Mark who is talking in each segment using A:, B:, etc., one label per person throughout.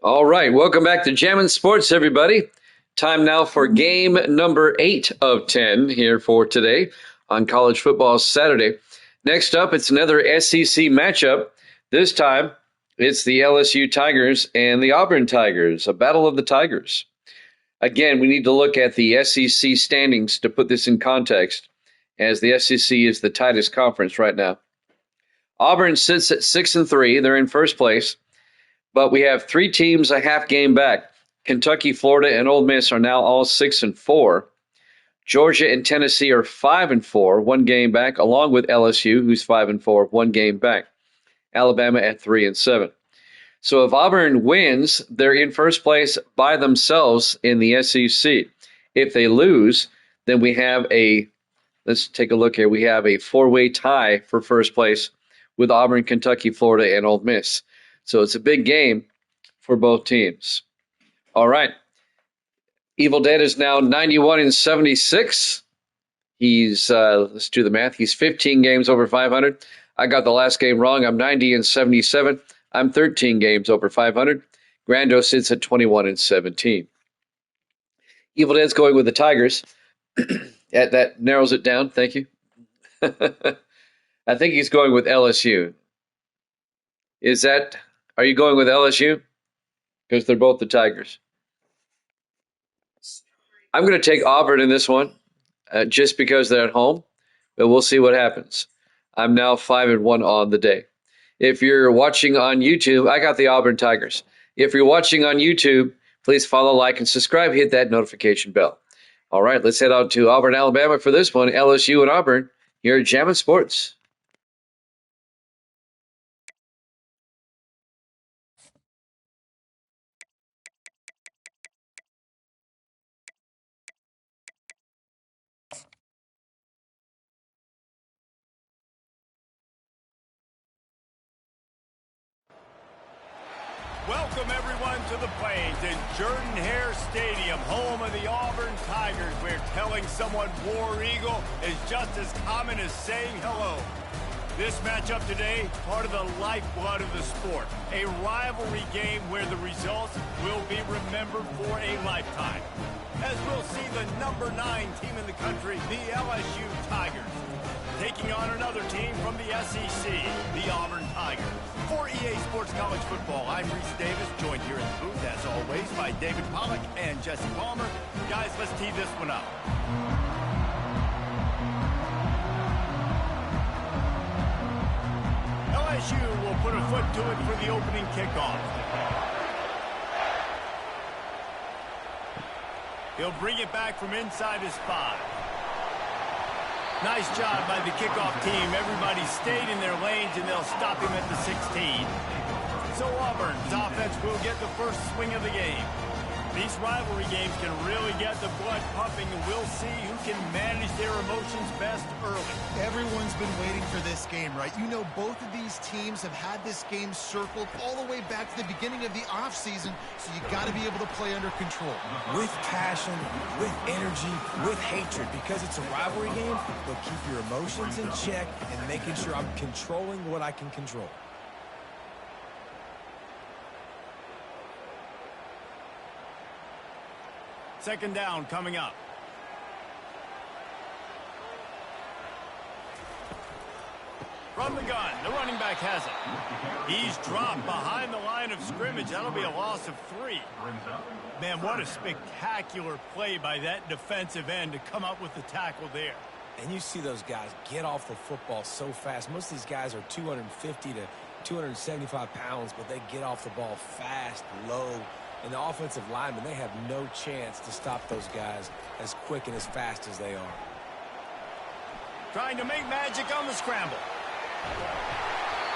A: All right, welcome back to Jammin' Sports, everybody. Time now for game number 8 of 10 here for today on College Football Saturday. Next up, it's another SEC matchup. This time, it's the LSU Tigers and the Auburn Tigers, a battle of the Tigers. Again, we need to look at the SEC standings to put this in context, as the SEC is the tightest conference right now. Auburn sits at 6-3. They're in first place. But we have 3 teams a half game back. Kentucky, Florida, and Ole Miss are now all 6-4. Georgia and Tennessee are 5-4, 1 game back, along with LSU, who's 5-4, 1 game back. Alabama at 3-7. So if Auburn wins, they're in first place by themselves in the SEC. If they lose, then we have let's take a look here. We have a 4-way tie for first place with Auburn, Kentucky, Florida, and Ole Miss. So it's a big game for both teams. All right. Evil Dead is now 91-76. He's, let's do the math. He's 15 games over 500. I got the last game wrong. I'm 90-77. I'm 13 games over 500. Grando sits at 21-17. Evil Dead's going with the Tigers. That narrows it down. Thank you. I think he's going with LSU. Are you going with LSU? Because they're both the Tigers. I'm going to take Auburn in this one, just because they're at home, but we'll see what happens. I'm now 5-1 on the day. If you're watching on YouTube, I got the Auburn Tigers. If you're watching on YouTube, please follow, like, and subscribe. Hit that notification bell. All right, let's head out to Auburn, Alabama for this one. LSU and Auburn here at Jammin' Sports.
B: Welcome, everyone, to the Plains in Jordan-Hare Stadium, home of the Auburn Tigers, where telling someone War Eagle is just as common as saying hello. This matchup today, part of the lifeblood of the sport, a rivalry game where the results will be remembered for a lifetime. As we'll see the number 9 team in the country, the LSU Tigers, taking on another team from the SEC, the Auburn Tigers. For EA Sports College Football, I'm Reese Davis, joined here in the booth, as always, by David Pollack and Jesse Palmer. Guys, let's tee this one up. LSU will put a foot to it for the opening kickoff. He'll bring it back from inside his 5. Nice job by the kickoff team. Everybody stayed in their lanes, and they'll stop him at the 16. So Auburn's offense will get the first swing of the game. These rivalry games can really get the blood pumping, and we'll see who can manage their emotions best early.
C: Everyone's been waiting for this game, right? You know, both of these teams have had this game circled all the way back to the beginning of the offseason, so you got to be able to play under control.
D: With passion, with energy, with hatred, because it's a rivalry game, but keep your emotions in check and making sure I'm controlling what I can control.
B: Second down coming up. From the gun, the running back has it. He's dropped behind the line of scrimmage. That'll be a loss of 3. Man, what a spectacular play by that defensive end to come up with the tackle there.
D: And you see those guys get off the football so fast. Most of these guys are 250 to 275 pounds, but they get off the ball fast, low. And the offensive linemen, they have no chance to stop those guys as quick and as fast as they are.
B: Trying to make magic on the scramble.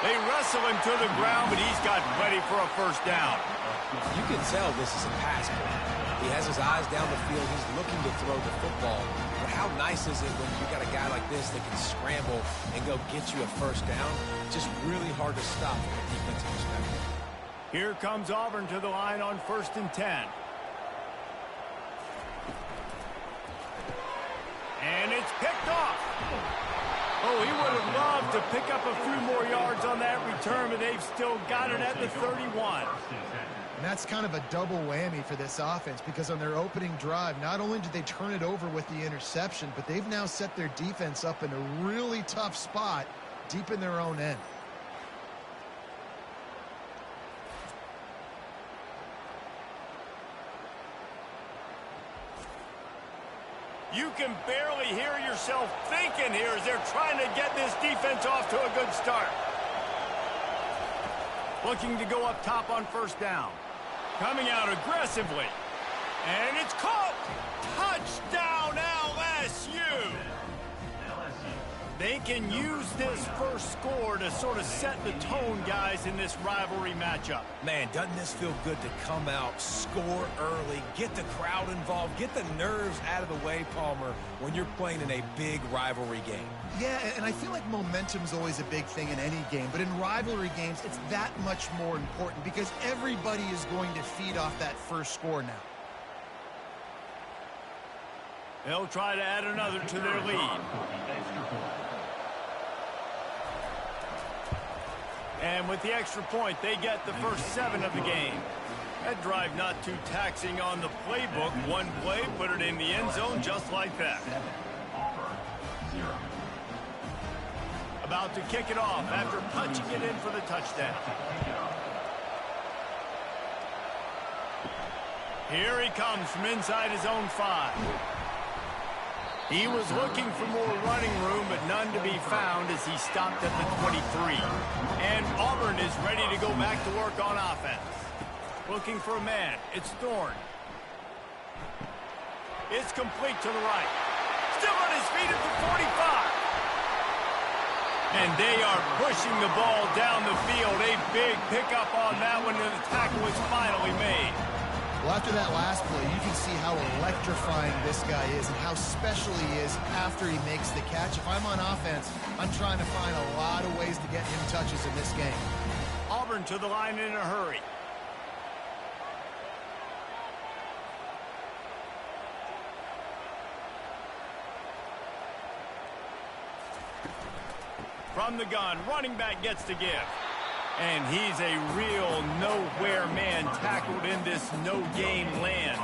B: They wrestle him to the ground, but he's got ready for a first down.
D: You can tell this is a pass play. He has his eyes down the field. He's looking to throw the football. But how nice is it when you got a guy like this that can scramble and go get you a first down? Just really hard to stop from a defensive perspective.
B: Here comes Auburn to the line on 1st and 10. And it's picked off. Oh, he would have loved to pick up a few more yards on that return, but they've still got it at the 31.
C: And that's kind of a double whammy for this offense, because on their opening drive, not only did they turn it over with the interception, but they've now set their defense up in a really tough spot deep in their own end.
B: You can barely hear yourself thinking here as they're trying to get this defense off to a good start. Looking to go up top on first down. Coming out aggressively. And it's caught. Touchdown, LSU. They can use this first score to sort of set the tone, guys, in this rivalry matchup.
D: Man, doesn't this feel good to come out, score early, get the crowd involved, get the nerves out of the way, Palmer, when you're playing in a big rivalry game?
C: Yeah, and I feel like momentum's always a big thing in any game, but in rivalry games, it's that much more important because everybody is going to feed off that first score now.
B: They'll try to add another to their lead. And with the extra point, they get the first 7 of the game. That drive not too taxing on the playbook. One play, put it in the end zone just like that. About to kick it off after punching it in for the touchdown. Here he comes from inside his own 5. He was looking for more running room, but none to be found as he stopped at the 23. And Auburn is ready to go back to work on offense. Looking for a man. It's Thorne. It's complete to the right. Still on his feet at the 45. And they are pushing the ball down the field. A big pickup on that one, and the tackle is finally made.
C: Well, after that last play, you can see how electrifying this guy is and how special he is after he makes the catch. If I'm on offense, I'm trying to find a lot of ways to get him touches in this game.
B: Auburn to the line in a hurry. From the gun, running back gets to give. And he's a real nowhere man tackled in this no-game land.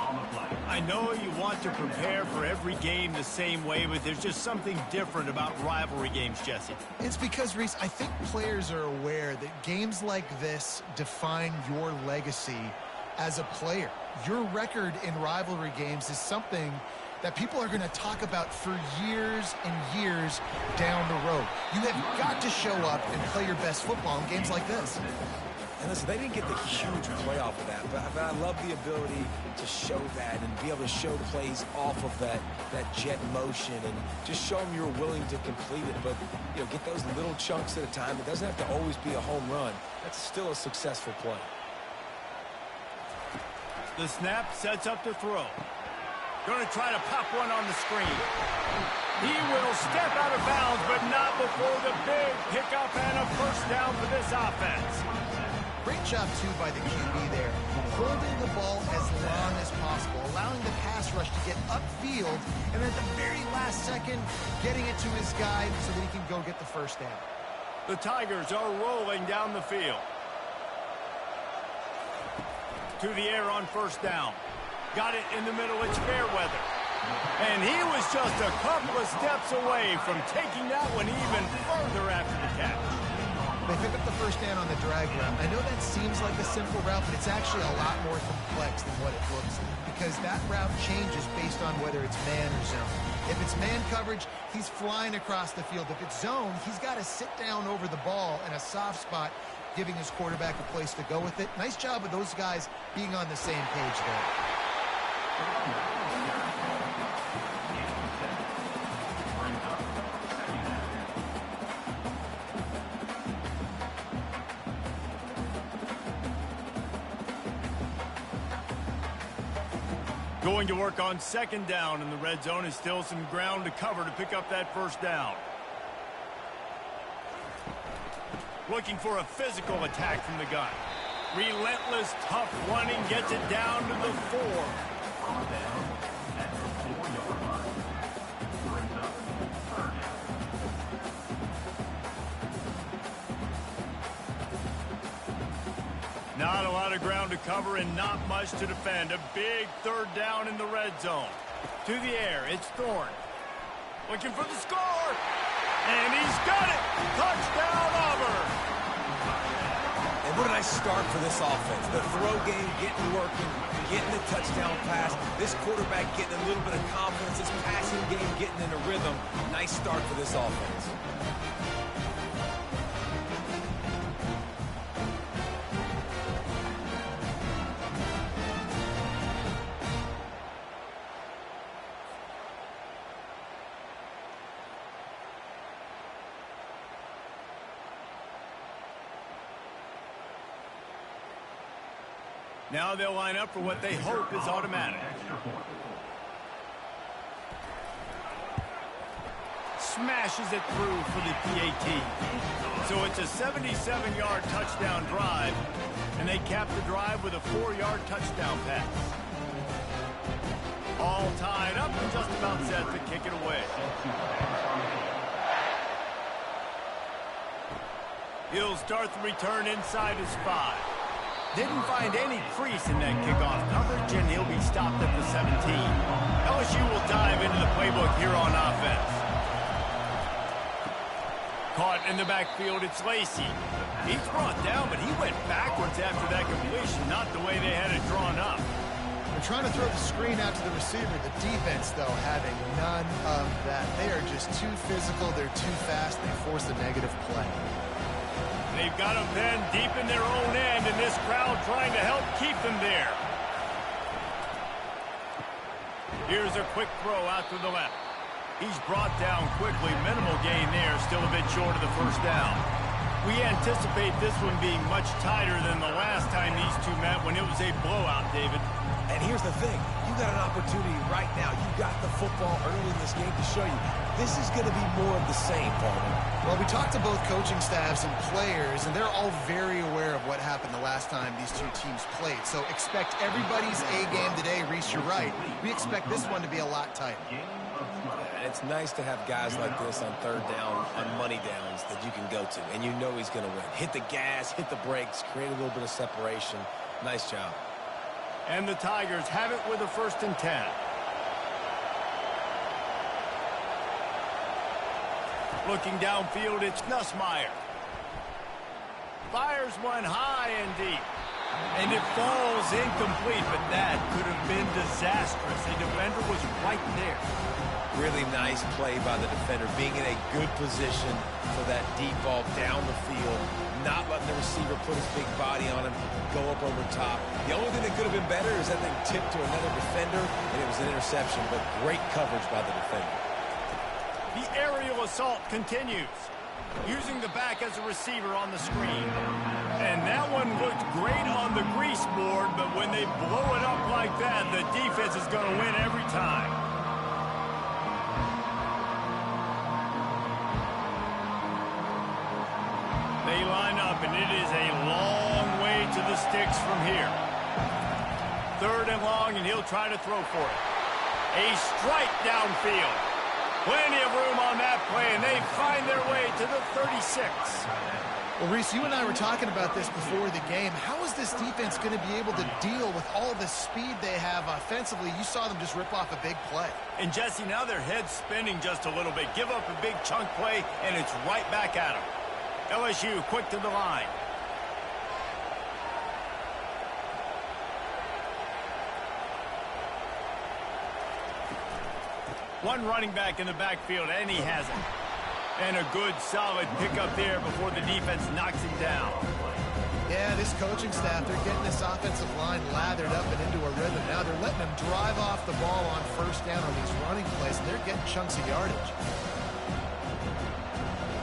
B: I know you want to prepare for every game the same way, but there's just something different about rivalry games, Jesse.
C: It's because, Reese, I think players are aware that games like this define your legacy as a player. Your record in rivalry games is something that people are going to talk about for years and years down the road. You have got to show up and play your best football in games like this.
D: And listen, they didn't get the huge play off of that, but I love the ability to show that and be able to show plays off of that jet motion and just show them you're willing to complete it. But, you know, get those little chunks at a time. It doesn't have to always be a home run. That's still a successful play.
B: The snap sets up to throw. Going to try to pop one on the screen. He will step out of bounds, but not before the big pickup and a first down for this offense.
C: Great job, too, by the QB there. Holding the ball as long as possible, allowing the pass rush to get upfield, and then at the very last second, getting it to his guy so that he can go get the first down.
B: The Tigers are rolling down the field. To the air on first down. Got it in the middle. It's Fairweather. And he was just a couple of steps away from taking that one even further after the catch.
C: They pick up the first down on the drag route. I know that seems like a simple route, but it's actually a lot more complex than what it looks like because that route changes based on whether it's man or zone. If it's man coverage, he's flying across the field. If it's zone, he's got to sit down over the ball in a soft spot, giving his quarterback a place to go with it. Nice job of those guys being on the same page there.
B: Going to work on second down in the red zone is still some ground to cover to pick up that first down. Looking for a physical attack from the gun. Relentless, tough running, gets it down to the 4. Not got a lot of ground to cover and not much to defend. A big third down in the red zone. To the air, it's Thorne. Looking for the score. And he's got it. Touchdown, Auburn.
D: And what a nice start for this offense. The throw game getting working, getting the touchdown pass. This quarterback getting a little bit of confidence. This passing game getting in a rhythm. Nice start for this offense.
B: Now they'll line up for what they hope is automatic. Smashes it through for the PAT. So it's a 77-yard touchdown drive, and they cap the drive with a 4-yard touchdown pass. All tied up and just about set to kick it away. He'll start the return inside his 5. Didn't find any crease in that kickoff coverage, and he'll be stopped at the 17. LSU will dive into the playbook here on offense. Caught in the backfield, it's Lacey. He's brought down, but he went backwards after that completion, not the way they had it drawn up.
C: They're trying to throw the screen out to the receiver. The defense, though, having none of that. They are just too physical. They're too fast. They force a negative play.
B: They've got them pinned deep in their own end, and this crowd trying to help keep them there. Here's a quick throw out to the left. He's brought down quickly. Minimal gain there, still a bit short of the first down. We anticipate this one being much tighter than the last time these two met when it was a blowout, David.
D: And here's the thing. You got an opportunity right now. You got the football early in this game to show you. This is going to be more of the same, Parker.
C: Well, we talked to both coaching staffs and players, and they're all very aware of what happened the last time these two teams played. So expect everybody's A game today. Reese, you're right. We expect this one to be a lot tighter.
D: And it's nice to have guys like this on third down, on money downs that you can go to, and you know he's going to win. Hit the gas, hit the brakes, create a little bit of separation. Nice job.
B: And the Tigers have it with a 1st and 10. Looking downfield, it's Nussmeier. Fires one high and deep. And it falls incomplete, but that could have been disastrous. A defender was right there.
D: Really nice play by the defender, being in a good position for that deep ball down the field, not letting the receiver put his big body on him, go up over top. The only thing that could have been better is that thing tipped to another defender, and it was an interception, but great coverage by the defender.
B: The aerial assault continues, using the back as a receiver on the screen. And that one looked great on the grease board, but when they blow it up like that, the defense is going to win every time. They line up, and it is a long way to the sticks from here. 3rd and long, and he'll try to throw for it. A strike downfield. Plenty of room on that play, and they find their way to the 36.
C: Well, Reese, you and I were talking about this before the game. How is this defense going to be able to deal with all the speed they have offensively? You saw them just rip off a big play.
B: And, Jesse, now their head's spinning just a little bit. Give up a big chunk play, and it's right back at them. LSU quick to the line. One running back in the backfield, and he has it. And a good, solid pickup there before the defense knocks him down.
C: Yeah, this coaching staff, they're getting this offensive line lathered up and into a rhythm. Now they're letting them drive off the ball on 1st down on these running plays, and they're getting chunks of yardage.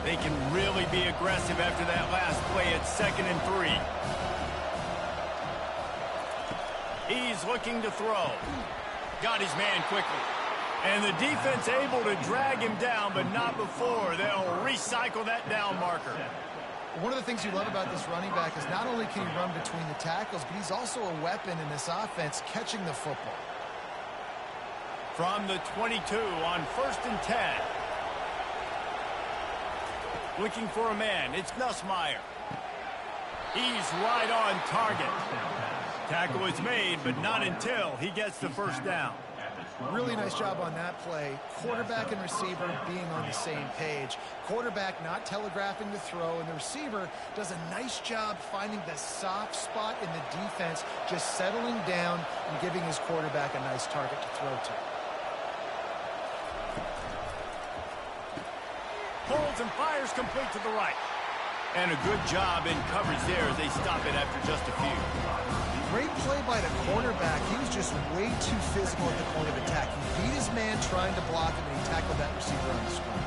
B: They can really be aggressive after that last play at 2nd and 3. He's looking to throw. Got his man quickly. And the defense able to drag him down, but not before. They'll recycle that down marker.
C: One of the things you love about this running back is not only can he run between the tackles, but he's also a weapon in this offense catching the football.
B: From the 22 on 1st and 10. Looking for a man. It's Nussmeier. He's right on target. Tackle is made, but not until he gets the first down.
C: Really nice job on that play. Quarterback and receiver being on the same page. Quarterback not telegraphing the throw, and the receiver does a nice job finding the soft spot in the defense, just settling down and giving his quarterback a nice target to throw to.
B: Pulls and fires complete to the right. And a good job in coverage there as they stop it after just a few.
C: Great play by the cornerback. He was just way too physical at the point of attack. He beat his man trying to block him, and he tackled that receiver on the screen.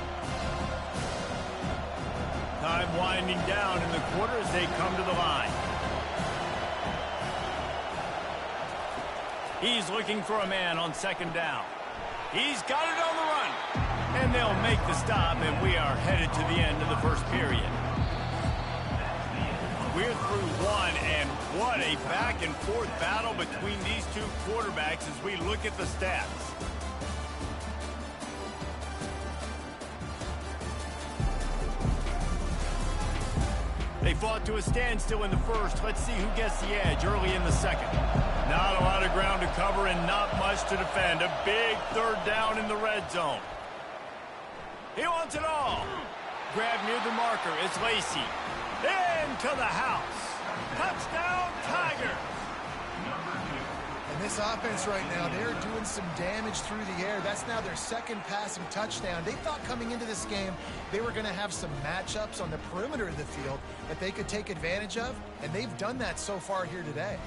B: Time winding down in the quarter as they come to the line. He's looking for a man on second down. He's got it on the run. And they'll make the stop, and we are headed to the end of the first period. We're through one, and what a back-and-forth battle between these two quarterbacks as we look at the stats. They fought to a standstill in the first. Let's see who gets the edge early in the second. Not a lot of ground to cover and not much to defend. A big third down in the red zone. He wants it all. Grab near the marker. It's Lacey. Into the house. Touchdown, Tigers.
C: And this offense right now, they're doing some damage through the air. That's now their second passing touchdown. They thought coming into this game they were going to have some matchups on the perimeter of the field that they could take advantage of, and they've done that so far here today.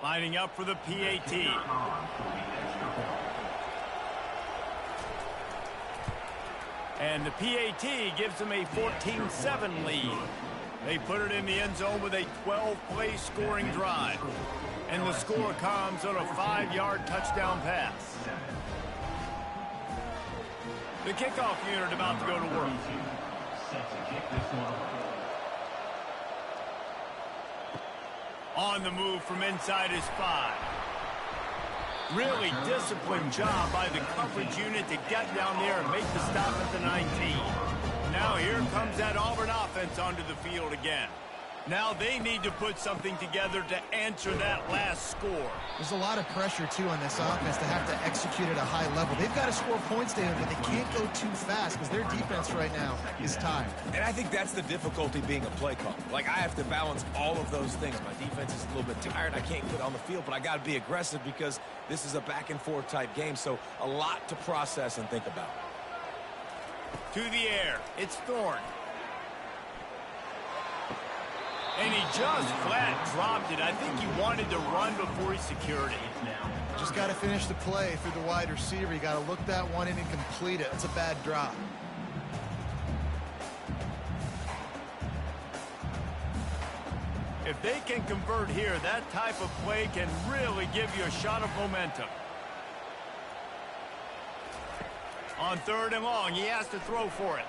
B: Lining up for the PAT. And the PAT gives them a 14-7 lead. They put it in the end zone with a 12-play scoring drive. And the score comes on a 5-yard touchdown pass. The kickoff unit about to go to work. On the move from inside his 5. Really disciplined job by the coverage unit to get down there and make the stop at the 19. Now here comes that Auburn offense onto the field again. Now they need to put something together to answer that last score.
C: There's a lot of pressure, too, on this offense to have to execute at a high level. They've got to score points, David, but they can't go too fast because their defense right now is tired.
D: And I think that's the difficulty being a play caller. Like, I have to balance all of those things. My defense is a little bit tired. I can't get on the field, but I got to be aggressive because this is a back-and-forth type game, so a lot to process and think about.
B: To the air, it's Thorne. And he just flat dropped it. I think he wanted to run before he secured it.
C: Just got to finish the play through the wide receiver. You got to look that one in and complete it. It's a bad drop.
B: If they can convert here, that type of play can really give you a shot of momentum. On 3rd and long, he has to throw for it.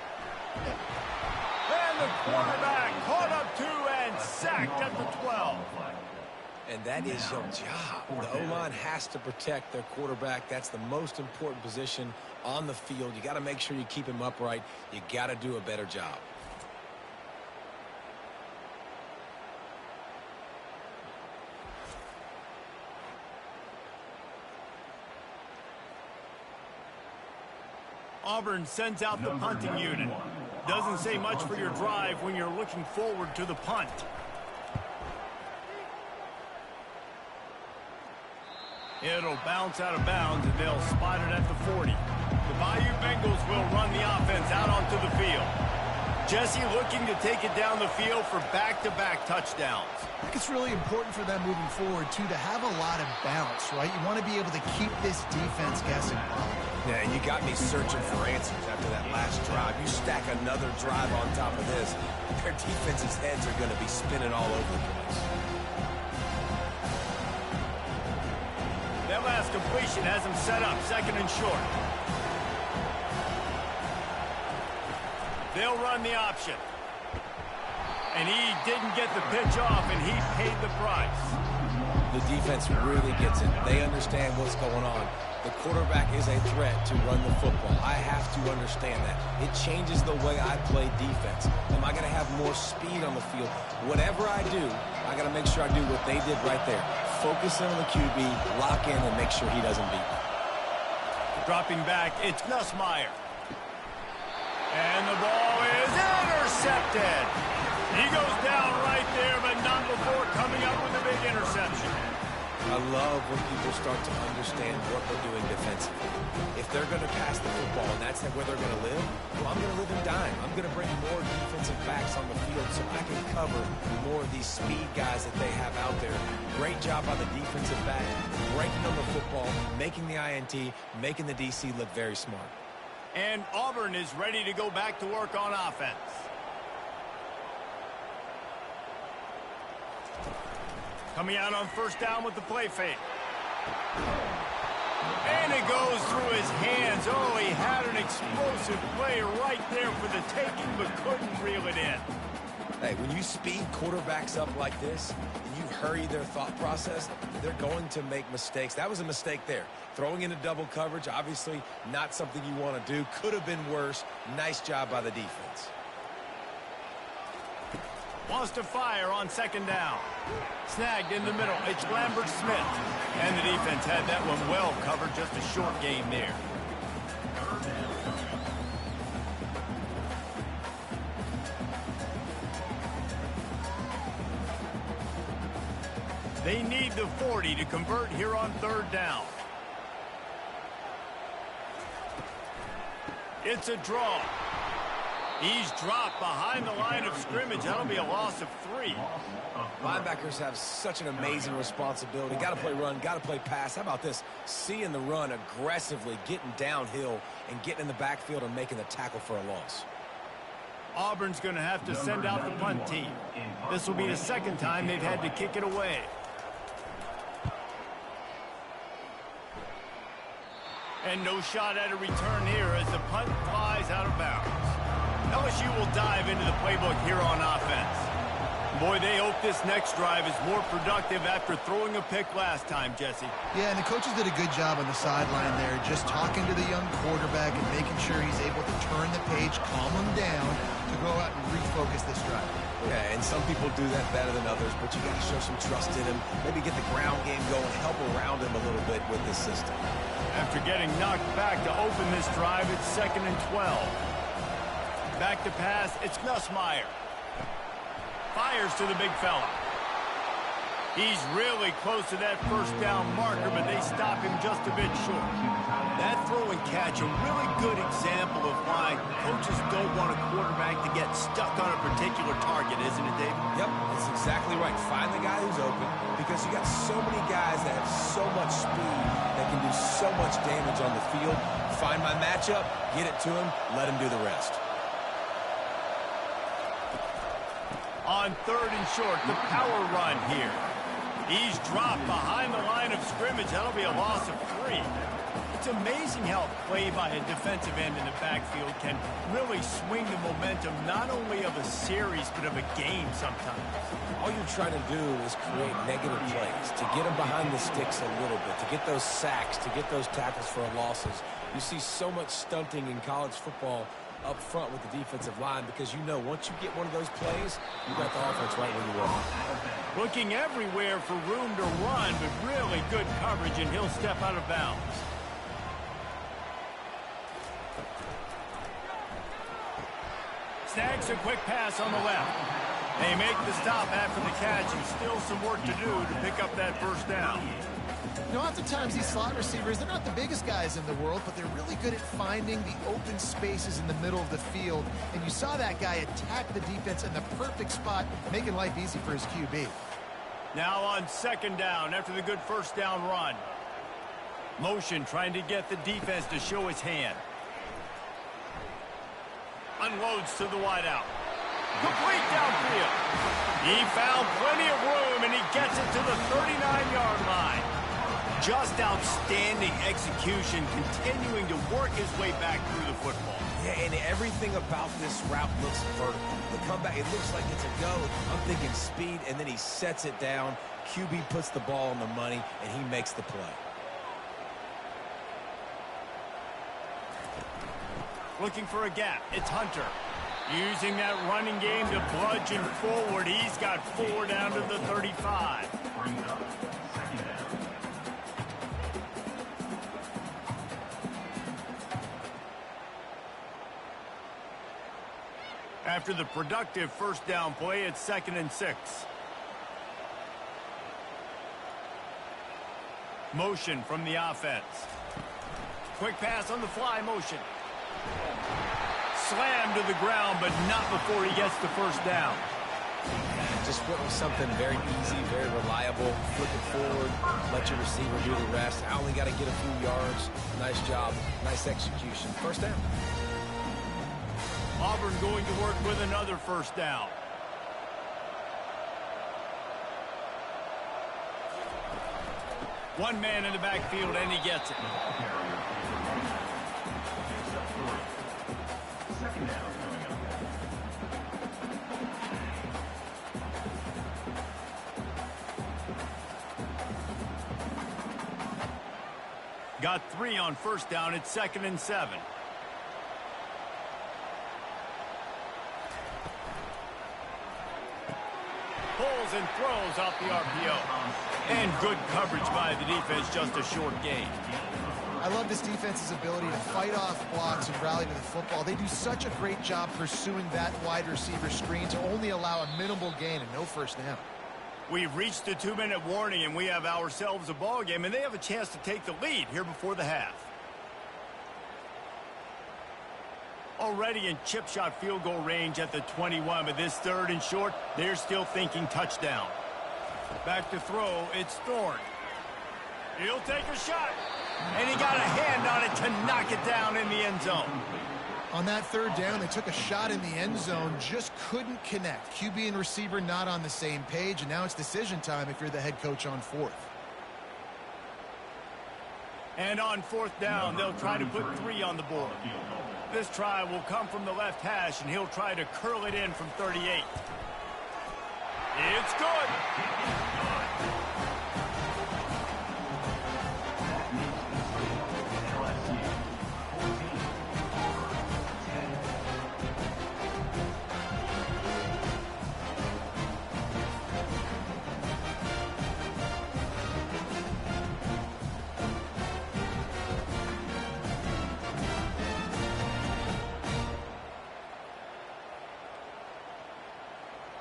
B: And the quarterback caught up 2 and sacked at the 12.
D: And that is your job. The O-line has to protect their quarterback. That's the most important position on the field. You got to make sure you keep him upright. You got to do a better job.
B: Auburn sends out the punting unit. Doesn't say much for your drive when you're looking forward to the punt. It'll bounce out of bounds, and they'll spot it at the 40. The Bayou Bengals will run the offense out onto the field. Jesse looking to take it down the field for back-to-back touchdowns.
C: I think it's really important for them moving forward, too, to have a lot of balance, right? You want to be able to keep this defense guessing.
D: Yeah, and you got me searching for answers after that last drive. You stack another drive on top of this, their defense's heads are going to be spinning all over the place.
B: That last completion has him set up 2nd and short. They'll run the option. And he didn't get the pitch off, and he paid the price.
D: The defense really gets it. They understand what's going on. The quarterback is a threat to run the football. I have to understand that. It changes the way I play defense. Am I going to have more speed on the field? Whatever I do, I got to make sure I do what they did right there. Focus in on the QB, lock in, and make sure he doesn't beat me.
B: Dropping back, it's Nussmeier. And the ball is intercepted. He goes down right there, but not before coming up with a big interception.
D: I love when people start to understand what they're doing defensively. If they're going to pass the football and that's where they're going to live, well, I'm going to live in dime. I'm going to bring more defensive backs on the field so I can cover more of these speed guys that they have out there. Great job by the defensive back, breaking on the football, making the INT, making the DC look very smart.
B: And Auburn is ready to go back to work on offense. Coming out on first down with the play fake. And it goes through his hands. Oh, he had an explosive play right there for the taking, but couldn't reel it in.
D: Hey, when you speed quarterbacks up like this, and you hurry their thought process, they're going to make mistakes. That was a mistake there. Throwing into double coverage, obviously not something you want to do. Could have been worse. Nice job by the defense.
B: Wants to fire on second down. Snagged in the middle. It's Lambert Smith. And the defense had that one well covered. Just a short game there. They need the 40 to convert here on third down. It's a draw. He's dropped behind the line of scrimmage. That'll be a loss of 3.
D: Linebackers have such an amazing responsibility. Got to play run, got to play pass. How about this? Seeing the run aggressively, getting downhill, and getting in the backfield and making the tackle for a loss.
B: Auburn's going to have to send out the punt team. This will be the second time they've had to kick it away. And no shot at a return here as the punt flies out of bounds. LSU will dive into the playbook here on offense. Boy, they hope this next drive is more productive after throwing a pick last time, Jesse.
C: Yeah, and the coaches did a good job on the sideline there, just talking to the young quarterback and making sure he's able to turn the page, calm him down, to go out and refocus this drive.
D: Yeah, and some people do that better than others, but you got to show some trust in him. Maybe get the ground game going, help around him a little bit with this system.
B: After getting knocked back to open this drive, it's 2nd and 12. Back to pass, it's Nussmeier. Fires to the big fella. He's really close to that first down marker, but they stop him just a bit short. That throw and catch, a really good example of why coaches don't want a quarterback to get stuck on a particular target, isn't it, Dave?
D: Yep, that's exactly right. Find the guy who's open, because you got so many guys that have so much speed that can do so much damage on the field. Find my matchup, get it to him, let him do the rest.
B: On 3rd and short, the power run here. He's dropped behind the line of scrimmage. That'll be a loss of 3. It's amazing how play by a defensive end in the backfield can really swing the momentum not only of a series but of a game sometimes.
D: All you're trying to do is create negative plays, to get them behind the sticks a little bit, to get those sacks, to get those tackles for losses. You see so much stunting in college football up front with the defensive line, because you know once you get one of those plays, you got the offense right where you want.
B: Looking everywhere for room to run, but really good coverage, and he'll step out of bounds. Snags a quick pass on the left. They make the stop after the catch, and still some work to do to pick up that first down.
C: You know, oftentimes these slot receivers, they're not the biggest guys in the world, but they're really good at finding the open spaces in the middle of the field. And you saw that guy attack the defense in the perfect spot, making life easy for his QB.
B: Now on 2nd down after the good first down run. Motion trying to get the defense to show his hand. Unloads to the wideout. Complete downfield. He found plenty of room, and he gets it to the 39-yard line. Just outstanding execution, continuing to work his way back through the football.
D: Yeah, and everything about this route looks vertical. The comeback, it looks like it's a go. I'm thinking speed, and then he sets it down. QB puts the ball on the money, and he makes the play.
B: Looking for a gap. It's Hunter. Using that running game to bludgeon forward. He's got 4 down to the 35. After the productive first down play, it's 2nd and 6. Motion from the offense. Quick pass on the fly motion. Slammed to the ground, but not before he gets the first down.
D: Just went with something very easy, very reliable. Flip it forward, let your receiver do the rest. I only got to get a few yards. Nice job, nice execution. First down.
B: Auburn going to work with another first down. One man in the backfield, and he gets it. Got 3 on first down. It's 2nd and 7. Pulls and throws off the RPO. And good coverage by the defense, just a short gain.
C: I love this defense's ability to fight off blocks and rally to the football. They do such a great job pursuing that wide receiver screen to only allow a minimal gain and no first down.
B: We've reached the 2-minute warning, and we have ourselves a ball game, and they have a chance to take the lead here before the half. Already in chip shot field goal range at the 21, but this 3rd and short, they're still thinking touchdown. Back to throw, it's Thorne. He'll take a shot, and he got a hand on it to knock it down in the end zone.
C: On that 3rd down, they took a shot in the end zone, just couldn't connect. QB and receiver not on the same page, and now it's decision time if you're the head coach on 4th.
B: And on 4th down, they'll try to put 3 on the board. This try will come from the left hash, and he'll try to curl it in from 38. It's good.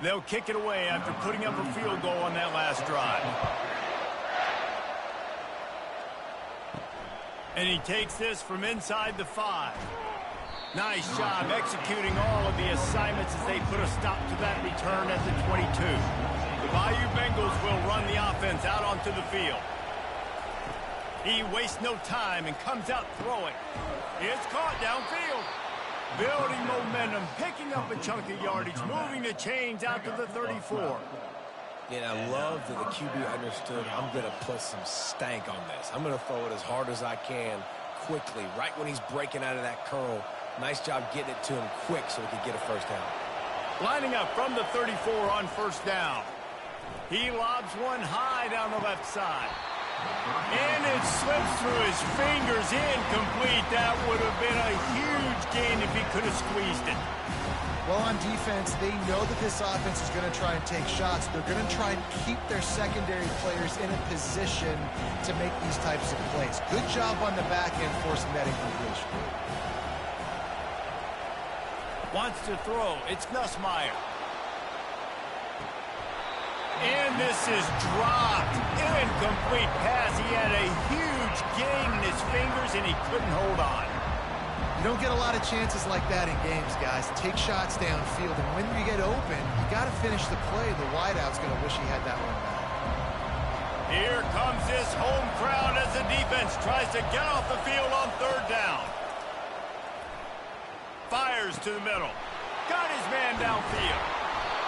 B: They'll kick it away after putting up a field goal on that last drive. And he takes this from inside the 5. Nice job executing all of the assignments as they put a stop to that return at the 22. The Bayou Bengals will run the offense out onto the field. He wastes no time and comes out throwing. It's caught downfield. Building momentum, picking up a chunk of yardage, moving the chains out to the 34.
D: And I love that the QB understood I'm going to put some stank on this. I'm going to throw it as hard as I can, quickly, right when he's breaking out of that curl. Nice job getting it to him quick so he could get a first down.
B: Lining up from the 34 on first down. He lobs one high down the left side. And it slips through his fingers, incomplete. That would have been a huge gain if he could have squeezed it.
C: Well, on defense, they know that this offense is going to try and take shots. They're going to try and keep their secondary players in a position to make these types of plays. Good job on the back end forcing that incompletion.
B: Wants to throw. It's Nussmeier. And this is dropped. Incomplete pass. He had a huge gain in his fingers, and he couldn't hold on.
C: You don't get a lot of chances like that in games, guys. Take shots downfield, and when you get open, you got to finish the play. The wideout's going to wish he had that one back.
B: Here comes this home crowd as the defense tries to get off the field on 3rd down. Fires to the middle. Got his man downfield.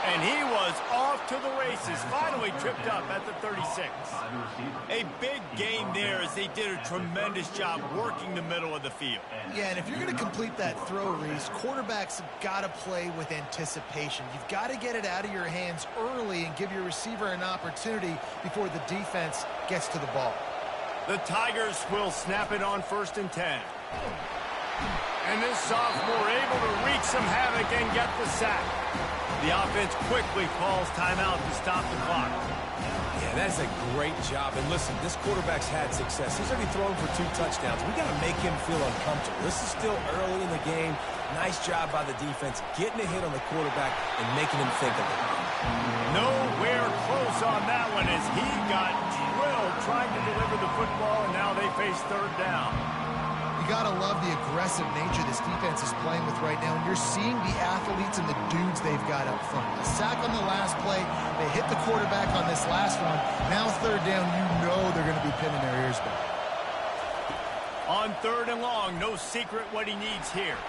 B: And he was off to the races, finally tripped up at the 36. A big gain there as they did a tremendous job working the middle of the field.
C: Yeah, and if you're going to complete that throw, Reese, quarterbacks have got to play with anticipation. You've got to get it out of your hands early and give your receiver an opportunity before the defense gets to the ball.
B: The Tigers will snap it on 1st and 10. And this sophomore able to wreak some havoc and get the sack. The offense quickly calls timeout to stop the clock.
D: Yeah, that's a great job. And listen, this quarterback's had success. He's already thrown for 2 touchdowns. We got to make him feel uncomfortable. This is still early in the game. Nice job by the defense, getting a hit on the quarterback and making him think of it.
B: Nowhere close on that one as he got drilled trying to deliver the football, and now they face 3rd down.
C: You got to love the aggressive nature this defense is playing with right now, and you're seeing the athletes and the dudes they've got up front. A sack on the last play, they hit the quarterback on this last one. Now 3rd down, you know they're going to be pinning their ears back.
B: On 3rd and long, no secret what he needs here.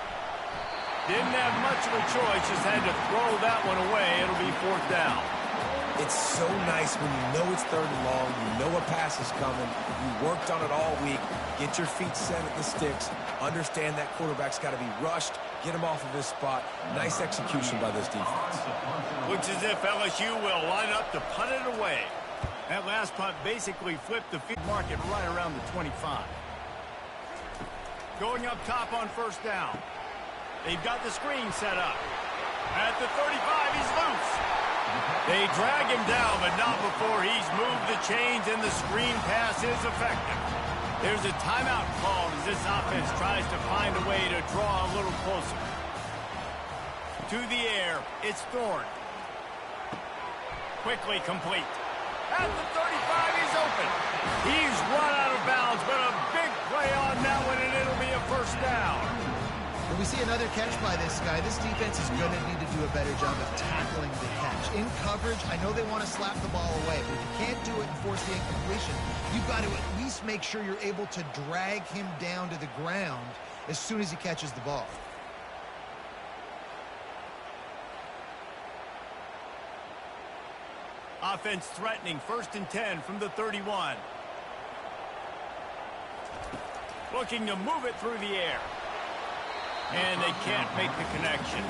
B: Didn't have much of a choice, just had to throw that one away. It'll be 4th down.
D: It's so nice when you know it's 3rd and long, you know a pass is coming, you worked on it all week, get your feet set at the sticks, understand that quarterback's got to be rushed, get him off of his spot. Nice execution by this defense.
B: Looks as if LSU will line up to punt it away. That last punt basically flipped the field market right around the 25. Going up top on 1st down. They've got the screen set up. At the 35, he's loose. They drag him down, but not before he's moved the chains and the screen pass is effective. There's a timeout called as this offense tries to find a way to draw a little closer. To the air, it's Thorne. Quickly complete. At the 35, he's open. He's run out of bounds, but a big play on that one, and it'll be a 1st down.
C: When we see another catch by this guy, this defense is going to need to do a better job of tackling the catch. In coverage, I know they want to slap the ball away, but if you can't do it and force the incompletion, you've got to at least make sure you're able to drag him down to the ground as soon as he catches the ball.
B: Offense threatening 1st and 10 from the 31. Looking to move it through the air. And they can't make the connection.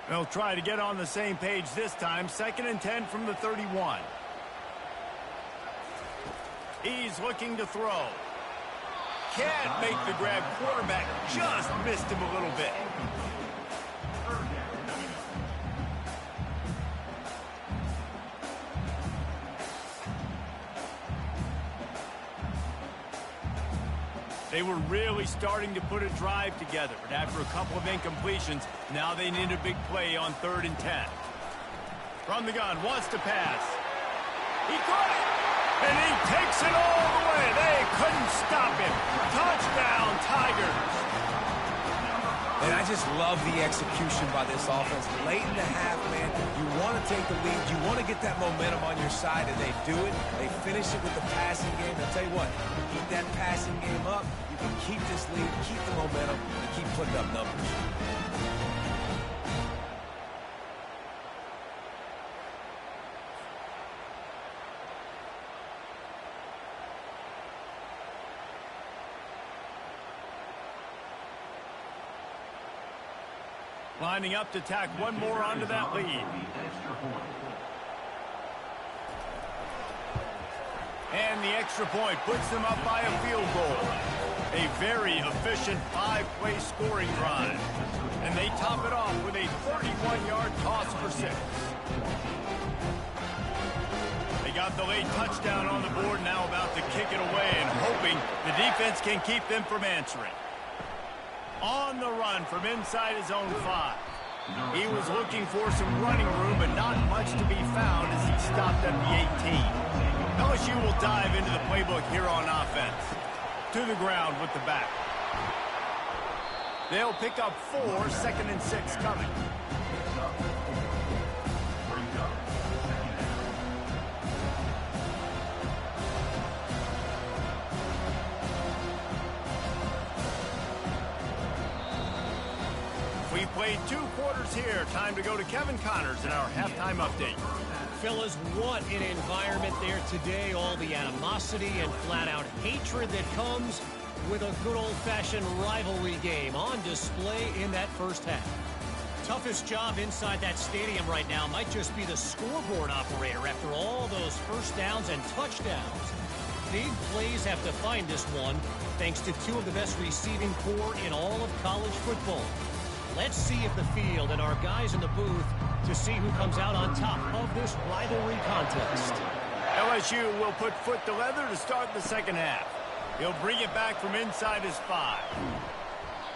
B: They'll try to get on the same page this time. 2nd and 10 from the 31. He's looking to throw. Can't make the grab. Quarterback just missed him a little bit. They were really starting to put a drive together, but after a couple of incompletions, now they need a big play on 3rd and 10. From the gun, wants to pass. He caught it, and he takes it all the way. They couldn't stop him. Touchdown, Tigers.
D: And I just love the execution by this offense. Late in the half, man, you want to take the lead. You want to get that momentum on your side, and they do it. They finish it with the passing game. I'll tell you what, keep that passing game up. You can keep this lead, keep the momentum, and keep putting up numbers.
B: Lining up to tack one more onto that lead. And the extra point puts them up by a field goal. A very efficient 5-play scoring drive. And they top it off with a 31-yard toss for 6. They got the late touchdown on the board, now about to kick it away and hoping the defense can keep them from answering. On the run from inside his own 5. He was looking for some running room, but not much to be found as he stopped at the 18. LSU will dive into the playbook here on offense. To the ground with the back. They'll pick up 4, 2nd and 6 coming. We played 2 quarters here. Time to go to Kevin Connors in our halftime update.
E: Fellas, what an environment there today. All the animosity and flat-out hatred that comes with a good old-fashioned rivalry game on display in that first half. Toughest job inside that stadium right now might just be the scoreboard operator after all those first downs and touchdowns. Big plays have to find this one, thanks to 2 of the best receiving corps in all of college football. Let's see if the field and our guys in the booth to see who comes out on top of this rivalry contest.
B: LSU will put foot to leather to start the second half. He'll bring it back from inside his 5.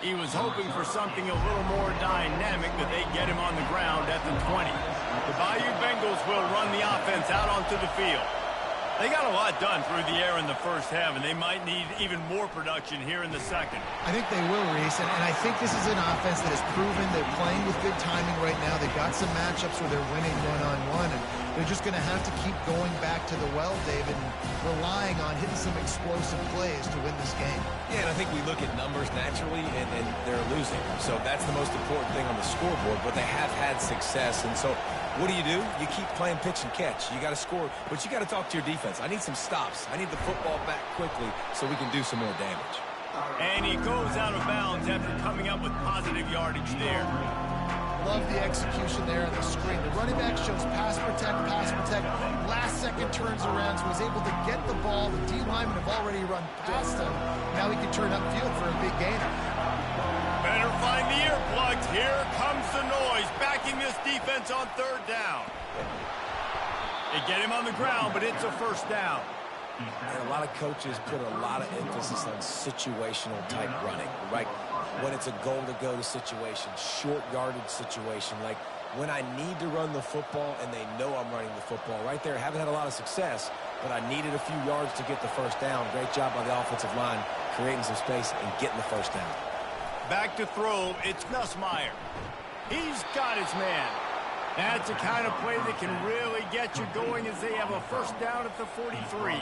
B: He was hoping for something a little more dynamic, but they get him on the ground at the 20. The Bayou Bengals will run the offense out onto the field. They got a lot done through the air in the first half, and they might need even more production here in the second.
C: I think they will, Reese, and I think this is an offense that has proven they're playing with good timing right now. They've got some matchups where they're winning one-on-one, and they're just going to have to keep going back to the well, David, and relying on hitting some explosive plays to win this game.
D: Yeah, and I think we look at numbers naturally, and they're losing. So that's the most important thing on the scoreboard, but they have had success, and so what do? You keep playing pitch and catch. You got to score, but you got to talk to your defense. I need some stops. I need the football back quickly so we can do some more damage.
B: And he goes out of bounds after coming up with positive yardage there.
C: Love the execution there on the screen. The running back shows pass protect. Last second turns around, so he's able to get the ball. The D linemen have already run past him. Now he can turn upfield for a big gain.
B: Better find the earplugs. Here comes the noise, backing this defense on third down. They get him on the ground, but it's a first down.
D: And a lot of coaches put a lot of emphasis on situational type running, right? When it's a goal-to-go situation, short yardage situation, like when I need to run the football and they know I'm running the football. Right there, haven't had a lot of success, but I needed a few yards to get the first down. Great job by the offensive line, creating some space and getting the first down.
B: Back to throw, it's Nussmeier. He's got his man. That's the kind of play that can really get you going as they have a first down at the 43.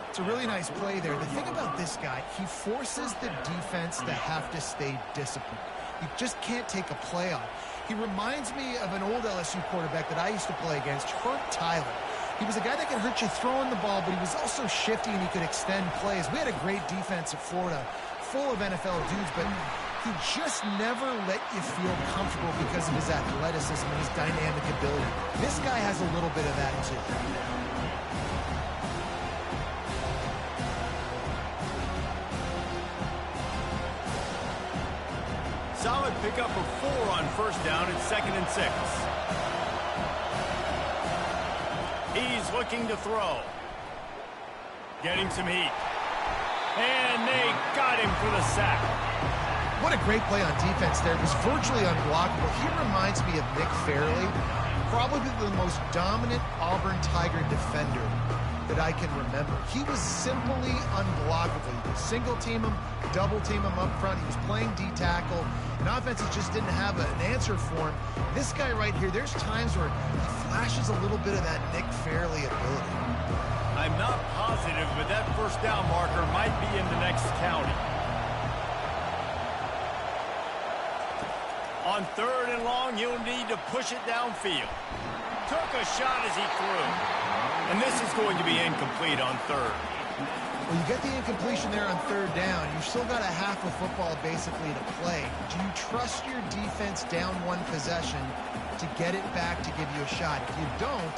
C: It's a really nice play there. The thing about this guy, he forces the defense to have to stay disciplined. You just can't take a play off. He reminds me of an old LSU quarterback that I used to play against, Herb Tyler. He was a guy that could hurt you throwing the ball, but he was also shifty and he could extend plays. We had a great defense at Florida, full of NFL dudes, but he just never let you feel comfortable because of his athleticism and his dynamic ability. This guy has a little bit of that too.
B: Solid pickup of 4 on first down at 2nd and 6. He's looking to throw. Getting some heat. And they got him for the sack.
C: What a great play on defense there. It was virtually unblockable. He reminds me of Nick Fairley, probably the most dominant Auburn Tiger defender that I can remember. He was simply unblockable. You could single team him, double team him up front. He was playing D-tackle, and offenses just didn't have an answer for him. This guy right here, there's times where he flashes a little bit of that Nick Fairley ability.
B: I'm not positive, but that first down marker might be in the next county. On 3rd and long, he'll need to push it downfield. Took a shot as he threw. And this is going to be incomplete on 3rd.
C: Well, you get the incompletion there on 3rd down. You've still got a half of football basically to play. Do you trust your defense down 1 possession to get it back to give you a shot? If you don't,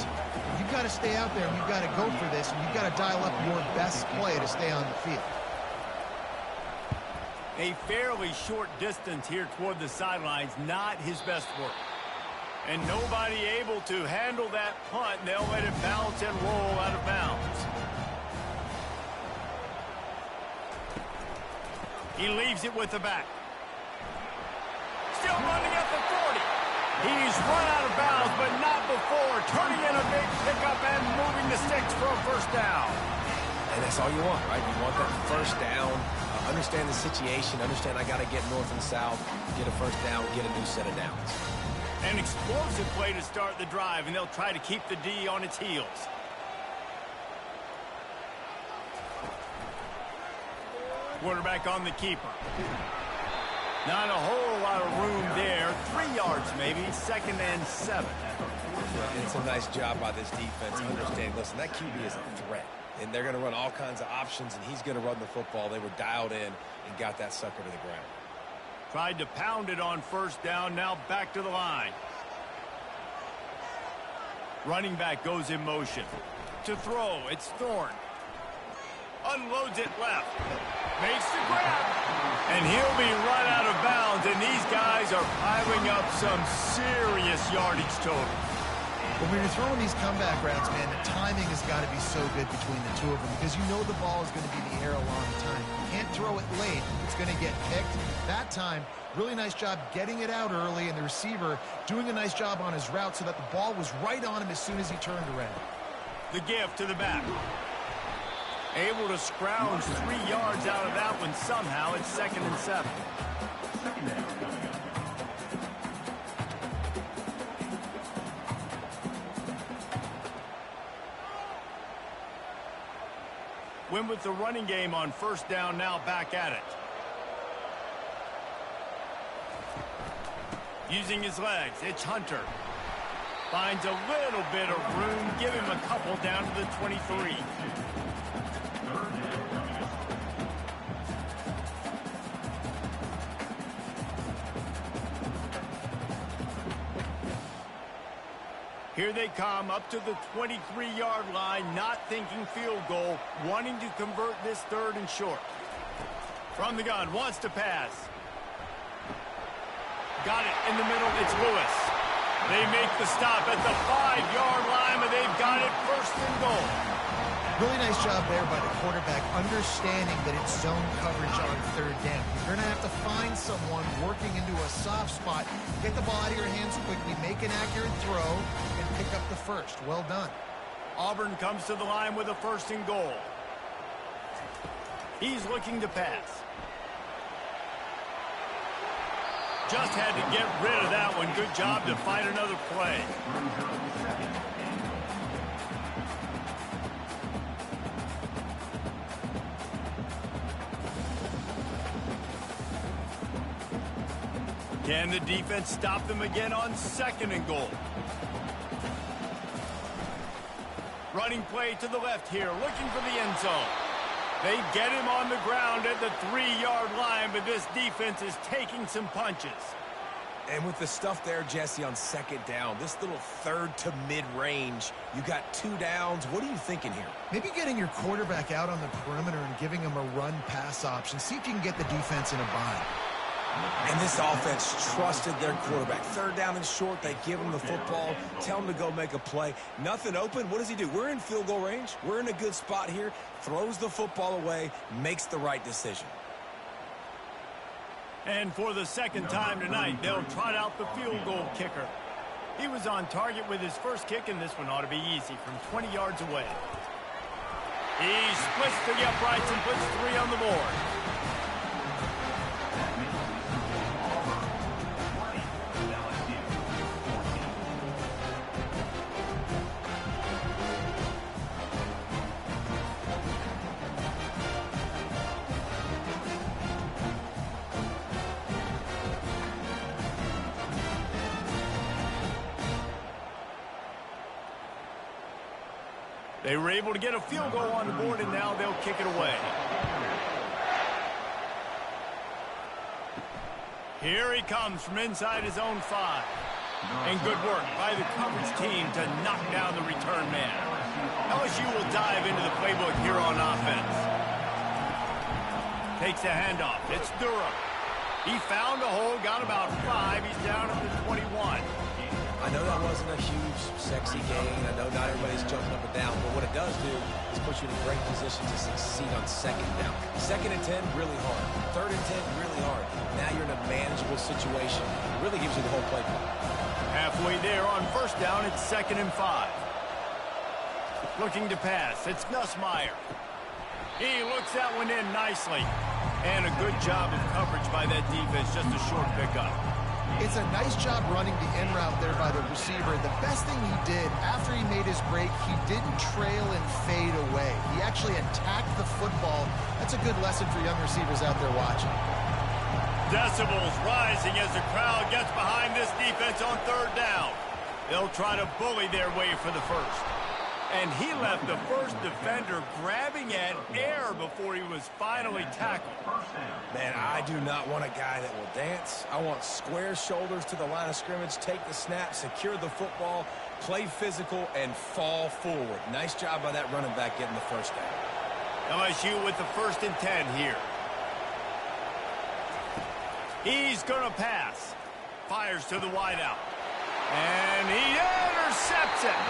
C: you've got to stay out there and you've got to go for this, and you've got to dial up your best play to stay on the field.
B: A fairly short distance here toward the sidelines, not his best work. And nobody able to handle that punt. They'll let it bounce and roll out of bounds. He leaves it with the back. Still running at the 40. He's run out of bounds, but not before. Turning in a big pickup and moving the sticks for a first down.
D: And that's all you want, right? You want that first down. Understand the situation. Understand I got to get north and south, get a first down, get a new set of downs.
B: An explosive play to start the drive, and they'll try to keep the D on its heels. Quarterback on the keeper. Not a whole lot of room there. yards maybe, 2nd and 7.
D: It's a nice job by this defense. Understand, listen, that QB is a threat. And they're going to run all kinds of options, and he's going to run the football. They were dialed in and got that sucker to the ground.
B: Tried to pound it on 1st down, now back to the line. Running back goes in motion. To throw, it's Thorne. Unloads it left. Makes the grab. And he'll be run out of bounds, and these guys are piling up some serious yardage total.
C: But when you're throwing these comeback routes, man, the timing has got to be so good between the two of them because you know the ball is going to be in the air a long time. You can't throw it late. It's going to get picked. That time, really nice job getting it out early, and the receiver doing a nice job on his route so that the ball was right on him as soon as he turned around.
B: The give to the back. Able to scrounge 3 yards out of that one somehow. It's 2nd and 7. Win with the running game on 1st down, now back at it. Using his legs, it's Hunter. Finds a little bit of room, give him a couple down to the 23. Here they come up to the 23-yard line, not thinking field goal, wanting to convert this 3rd and short. From the gun, wants to pass. Got it in the middle, it's Lewis. They make the stop at the 5-yard line, but they've got it 1st and goal.
C: Really nice job there by the quarterback, understanding that it's zone coverage on 3rd down. You're going to have to find someone working into a soft spot, get the ball out of your hands quickly, make an accurate throw, and pick up the 1st. Well done.
B: Auburn comes to the line with a 1st and goal. He's looking to pass. Just had to get rid of that one. Good job to find another play. Can the defense stop them again on 2nd and goal? Running play to the left here, looking for the end zone. They get him on the ground at the 3-yard line, but this defense is taking some punches.
D: And with the stuff there, Jesse, on 2nd down, this little 3rd to mid-range, you got 2 downs. What are you thinking here?
C: Maybe getting your quarterback out on the perimeter and giving him a run-pass option. See if you can get the defense in a bind.
D: And this offense trusted their quarterback. 3rd down and short, they give him the football, tell him to go make a play. Nothing open, what does he do? We're in field goal range. We're in a good spot here. Throws the football away, makes the right decision.
B: And for the 2nd time tonight, they'll trot out the field goal kicker. He was on target with his 1st kick, and this one ought to be easy from 20 yards away. He splits the uprights and puts 3 on the board. They were able to get a field goal on the board, and now they'll kick it away. Here he comes from inside his own 5. And good work by the coverage team to knock down the return man. LSU will dive into the playbook here on offense. Takes a handoff. It's Durham. He found a hole, got about 5. He's down at the 21.
D: I know that wasn't a huge, sexy gain. I know not everybody's jumping up and down, but what it does do is put you in a great position to succeed on 2nd down. 2nd and 10, really hard. 3rd and 10, really hard. Now you're in a manageable situation. It really gives you the whole playbook.
B: Halfway there on 1st down, it's 2nd and 5. Looking to pass, it's Nussmeier. He looks that one in nicely. And a good job of coverage by that defense, just a short pickup.
C: It's a nice job running the in route there by the receiver. The best thing he did after he made his break, he didn't trail and fade away. He actually attacked the football. That's a good lesson for young receivers out there watching.
B: Decibels rising as the crowd gets behind this defense on third down. They'll try to bully their way for the first. And he left the first defender grabbing at air before he was finally tackled.
D: Man, I do not want a guy that will dance. I want square shoulders to the line of scrimmage, take the snap, secure the football, play physical, and fall forward. Nice job by that running back getting the first down.
B: LSU with the 1st and 10 here. He's going to pass. Fires to the wideout. And he intercepts it.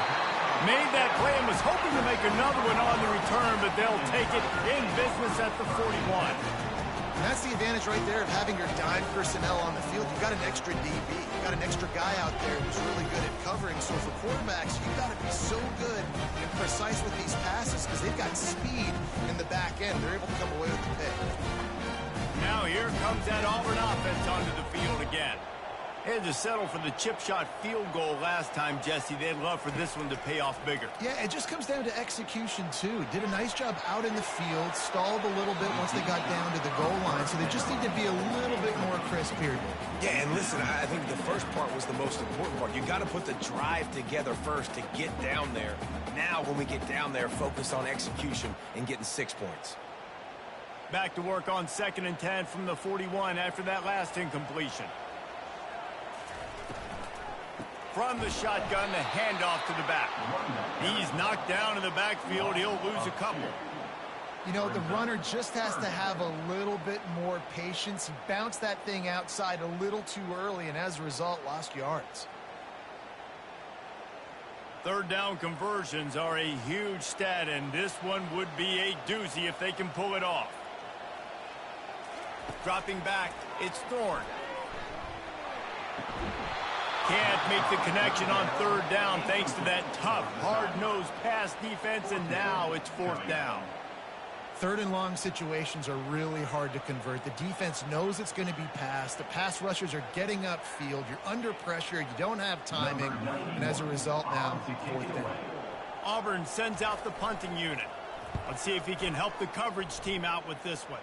B: Made that play and was hoping to make another one on the return, but they'll take it in business at the 41.
C: And that's the advantage right there of having your dime personnel on the field. You've got an extra DB. You've got an extra guy out there who's really good at covering. So for quarterbacks, you've got to be so good and precise with these passes because they've got speed in the back end. They're able to come away with the pick.
B: Now here comes that Auburn offense onto the field again. They had to settle for the chip shot field goal last time, Jesse. They'd love for this one to pay off bigger.
C: Yeah, it just comes down to execution, too. Did a nice job out in the field, stalled a little bit once they got down to the goal line, so they just need to be a little bit more crisp here.
D: Yeah, and listen, I think the first part was the most important part. You got to put the drive together first to get down there. Now, when we get down there, focus on execution and getting 6 points.
B: Back to work on 2nd and 10 from the 41 after that last incompletion. From the shotgun, the handoff to the back. He's knocked down in the backfield. He'll lose a couple.
C: You know, the runner just has to have a little bit more patience. He bounced that thing outside a little too early, and as a result, lost yards.
B: 3rd down conversions are a huge stat, and this one would be a doozy if they can pull it off. Dropping back, it's Thorne. Can't make the connection on 3rd down thanks to that tough, hard-nosed pass defense, and now it's 4th down.
C: 3rd and long situations are really hard to convert. The defense knows it's going to be passed. The pass rushers are getting upfield. You're under pressure. You don't have timing. And as a result, now, 4th down.
B: Auburn sends out the punting unit. Let's see if he can help the coverage team out with this one.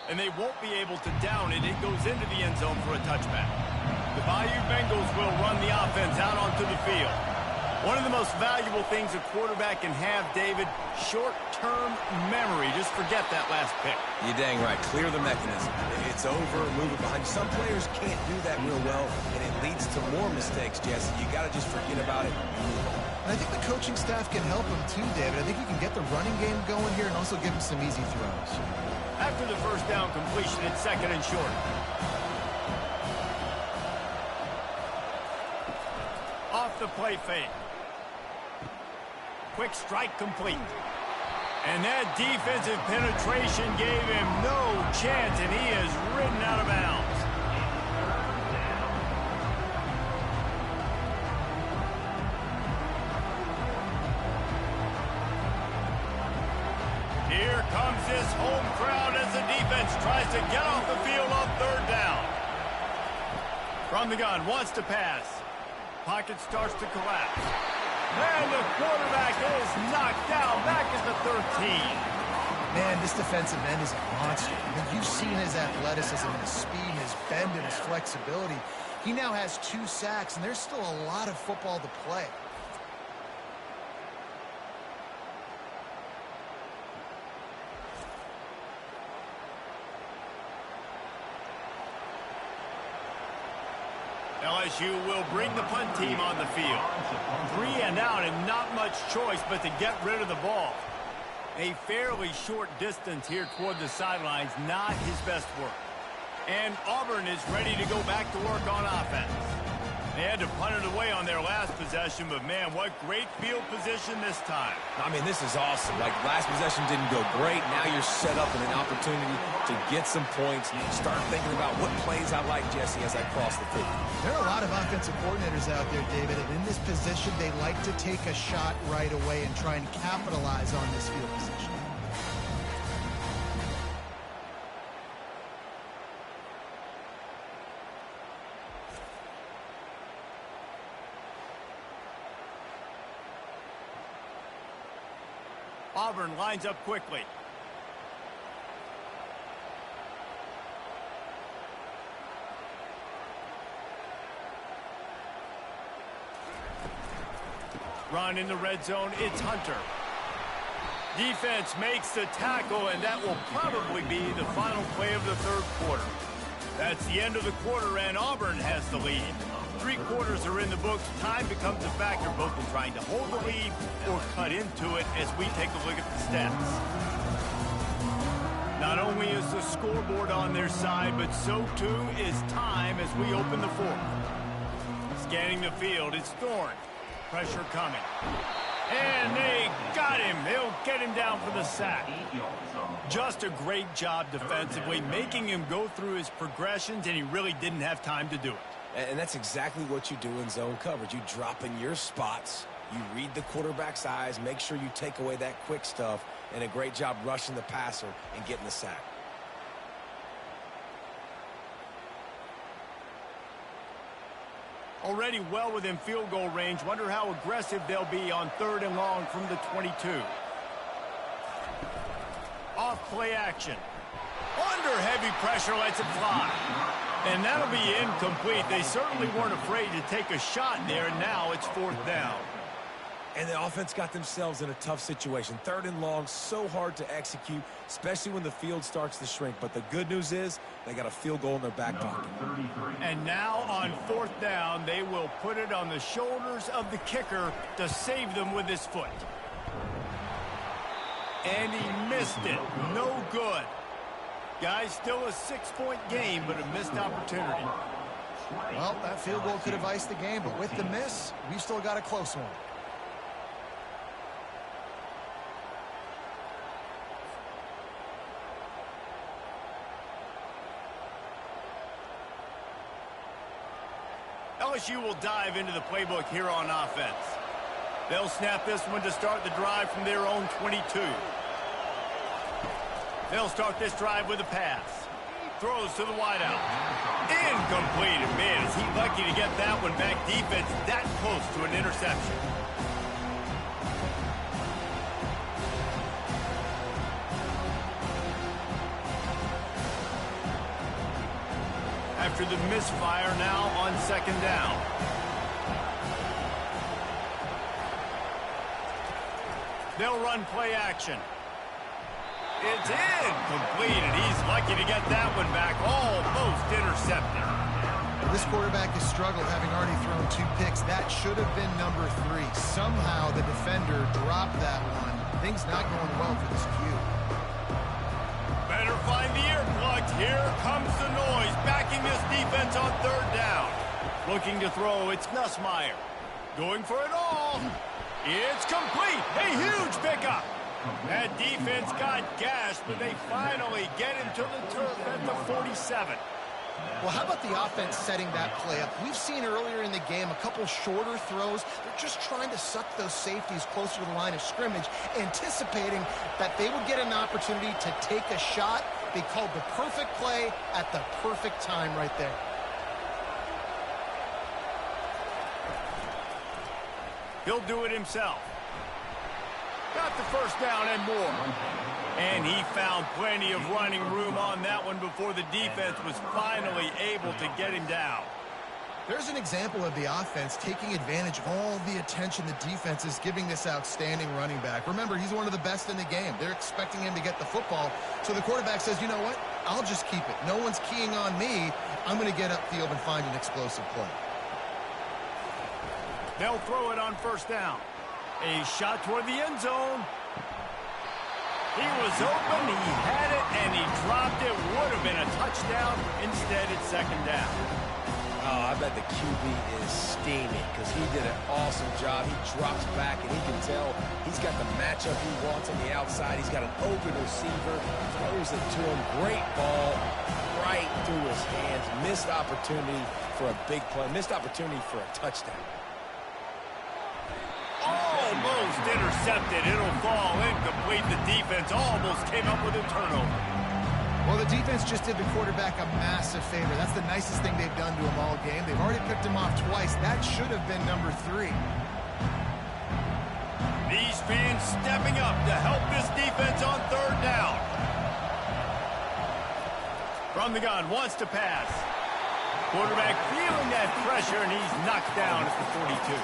B: And they won't be able to down it. It goes into the end zone for a touchback. The Bayou Bengals will run the offense out onto the field. One of the most valuable things a quarterback can have, David, short-term memory. Just forget that last pick.
D: You're dang right. Clear the mechanism. It's over, move it behind you. Some players can't do that real well, and it leads to more mistakes, Jesse. You got to just forget about it and move on.
C: And I think the coaching staff can help him too, David. I think you can get the running game going here and also give him some easy throws.
B: After the 1st down completion, it's 2nd and short. Off the play fake. Quick strike complete. And that defensive penetration gave him no chance, and he is ridden out of bounds. Here comes this home crowd as the defense tries to get off the field on 3rd down. From the gun, wants to pass. Pocket starts to collapse. And the quarterback is knocked down back at the 13.
C: Man, this defensive end is a monster. I mean, you've seen his athleticism and his speed and his bend and his flexibility. He now has 2 sacks, and there's still a lot of football to play.
B: LSU will bring the punt team on the field. 3 and out and not much choice but to get rid of the ball. A fairly short distance here toward the sidelines, not his best work. And Auburn is ready to go back to work on offense. They had to punt it away on their last possession, but man, what great field position this time.
D: I mean, this is awesome. Like, last possession didn't go great. Now you're set up in an opportunity to get some points. Start thinking about what plays I like, Jesse, as I cross the field.
C: There are a lot of offensive coordinators out there, David, and in this position, they like to take a shot right away and try and capitalize on this field position.
B: Auburn lines up quickly. Run in the red zone, it's Hunter. Defense makes the tackle, and that will probably be the final play of the third quarter. That's the end of the quarter, and Auburn has the lead. 3 quarters are in the books. Time becomes a factor, both in trying to hold the lead or cut into it as we take a look at the stats. Not only is the scoreboard on their side, but so too is time as we open the fourth. Scanning the field, it's Thorne. Pressure coming. And they got him. They'll get him down for the sack. Just a great job defensively, making him go through his progressions, and he really didn't have time to do it.
D: And that's exactly what you do in zone coverage. You drop in your spots, you read the quarterback's eyes, make sure you take away that quick stuff, and a great job rushing the passer and getting the sack.
B: Already well within field goal range. Wonder how aggressive they'll be on 3rd and long from the 22. Off play action. Under heavy pressure, lets it fly. And that'll be incomplete. They certainly weren't afraid to take a shot there. Now it's 4th down.
D: And the offense got themselves in a tough situation. 3rd and long, so hard to execute, especially when the field starts to shrink. But the good news is they got a field goal in their back pocket.
B: And now on 4th down, they will put it on the shoulders of the kicker to save them with his foot. And he missed it. No good. Guys, still a 6-point game, but a missed opportunity.
C: Well, that field goal could have iced the game, but with the miss, we've still got a close one.
B: LSU will dive into the playbook here on offense. They'll snap this one to start the drive from their own 22. They'll start this drive with a pass. Throws to the wideout. Incomplete. And man, is he lucky to get that one back. Defense that close to an interception. After the misfire, now on 2nd down. They'll run play action. It's incomplete, and he's lucky to get that one back. Almost intercepted.
C: This quarterback has struggled, having already thrown 2 picks. That should have been number 3. Somehow the defender dropped that one. Things not going well for this Q.
B: Better find the earplugs. Here comes the noise, backing this defense on 3rd down. Looking to throw, it's Nussmeier. Going for it all. It's complete. A huge pickup. That defense got gashed, but they finally get him to the turf at the 47.
C: Well, how about the offense setting that play up? We've seen earlier in the game a couple shorter throws. They're just trying to suck those safeties closer to the line of scrimmage, anticipating that they would get an opportunity to take a shot. They called the perfect play at the perfect time right there.
B: He'll do it himself. Got the 1st down and more. And he found plenty of running room on that one before the defense was finally able to get him down.
C: There's an example of the offense taking advantage of all the attention the defense is giving this outstanding running back. Remember, he's one of the best in the game. They're expecting him to get the football. So the quarterback says, you know what? I'll just keep it. No one's keying on me. I'm going to get upfield and find an explosive play.
B: They'll throw it on 1st down. A shot toward the end zone. He was open, he had it, and he dropped it. Would have been a touchdown. Instead, it's 2nd down.
D: Oh, I bet the QB is steaming because he did an awesome job. He drops back, and he can tell he's got the matchup he wants on the outside. He's got an open receiver, throws it to him. Great ball right through his hands. Missed opportunity for a big play. Missed opportunity for a touchdown.
B: Almost intercepted. It'll fall incomplete. The defense almost came up with a turnover.
C: Well, the defense just did the quarterback a massive favor. That's the nicest thing they've done to him all game. They've already picked him off twice. That should have been number 3.
B: These fans stepping up to help this defense on 3rd down. From the gun, wants to pass. Quarterback feeling that pressure, and he's knocked down at the 42.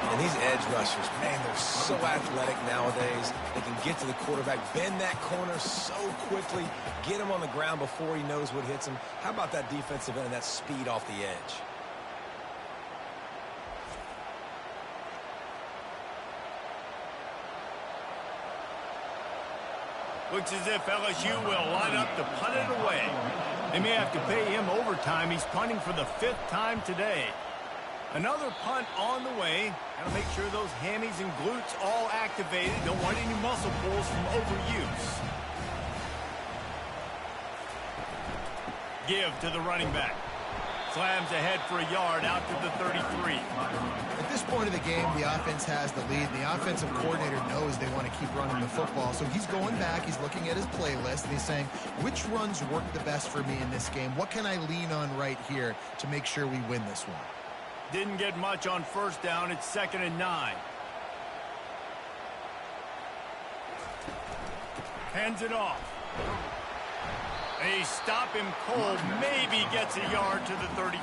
D: And these edge rushers, man, they're so athletic nowadays. They can get to the quarterback, bend that corner so quickly, get him on the ground before he knows what hits him. How about that defensive end and that speed off the edge?
B: Looks as if LSU will line up to punt it away. They may have to pay him overtime. He's punting for the 5th time today. Another punt on the way. Got to make sure those hammies and glutes all activated. Don't want any muscle pulls from overuse. Give to the running back. Slams ahead for a yard out to the 33.
C: At this point of the game, the offense has the lead. The offensive coordinator knows they want to keep running the football. So he's going back, he's looking at his playlist, and he's saying, which runs work the best for me in this game? What can I lean on right here to make sure we win this one?
B: Didn't get much on first down. It's 2nd and 9. Hands it off. They stop him cold. Maybe gets a yard to the 34.